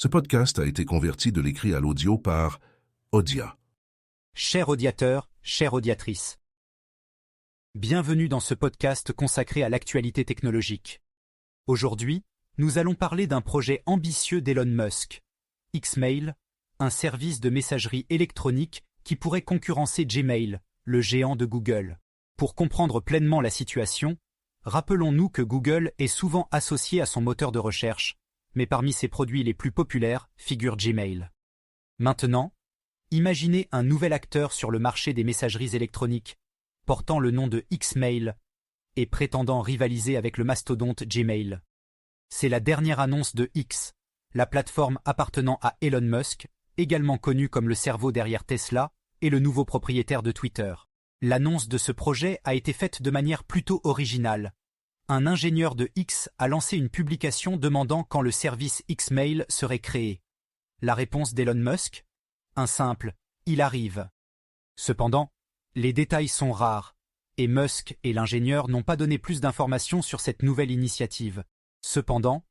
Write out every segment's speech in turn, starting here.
Ce podcast a été converti de l'écrit à l'audio par Audia. Chers audiateurs, chères audiatrices. Bienvenue dans ce podcast consacré à l'actualité technologique. Aujourd'hui, nous allons parler d'un projet ambitieux d'Elon Musk, Xmail, un service de messagerie électronique qui pourrait concurrencer Gmail, le géant de Google. Pour comprendre pleinement la situation, rappelons-nous que Google est souvent associé à son moteur de recherche, mais parmi ses produits les plus populaires figure Gmail. Maintenant, imaginez un nouvel acteur sur le marché des messageries électroniques, portant le nom de Xmail et prétendant rivaliser avec le mastodonte Gmail. C'est la dernière annonce de X, la plateforme appartenant à Elon Musk, également connu comme le cerveau derrière Tesla et le nouveau propriétaire de Twitter. L'annonce de ce projet a été faite de manière plutôt originale. Un ingénieur de X a lancé une publication demandant quand le service Xmail serait créé. La réponse d'Elon Musk ? Un simple « il arrive ». Cependant, les détails sont rares, et Musk et l'ingénieur n'ont pas donné plus d'informations sur cette nouvelle initiative. Cependant,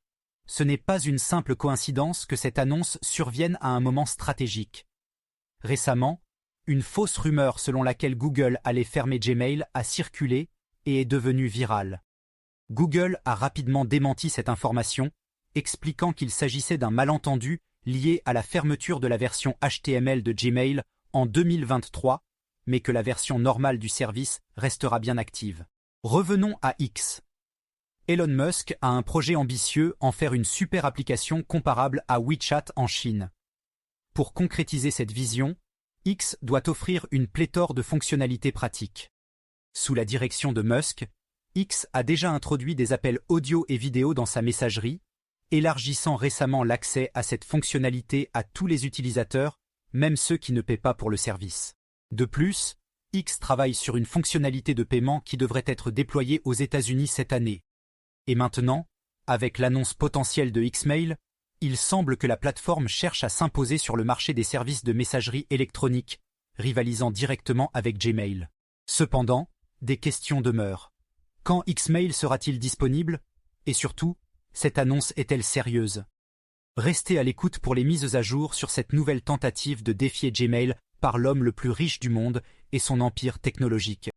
ce n'est pas une simple coïncidence que cette annonce survienne à un moment stratégique. Récemment, une fausse rumeur selon laquelle Google allait fermer Gmail a circulé et est devenue virale. Google a rapidement démenti cette information, expliquant qu'il s'agissait d'un malentendu lié à la fermeture de la version HTML de Gmail en 2023, mais que la version normale du service restera bien active. Revenons à X. Elon Musk a un projet ambitieux en faire une super application comparable à WeChat en Chine. Pour concrétiser cette vision, X doit offrir une pléthore de fonctionnalités pratiques. Sous la direction de Musk, X a déjà introduit des appels audio et vidéo dans sa messagerie, élargissant récemment l'accès à cette fonctionnalité à tous les utilisateurs, même ceux qui ne paient pas pour le service. De plus, X travaille sur une fonctionnalité de paiement qui devrait être déployée aux États-Unis cette année. Et maintenant, avec l'annonce potentielle de Xmail, il semble que la plateforme cherche à s'imposer sur le marché des services de messagerie électronique, rivalisant directement avec Gmail. Cependant, des questions demeurent. Quand Xmail sera-t-il disponible ? Et surtout, cette annonce est-elle sérieuse ? Restez à l'écoute pour les mises à jour sur cette nouvelle tentative de défier Gmail par l'homme le plus riche du monde et son empire technologique.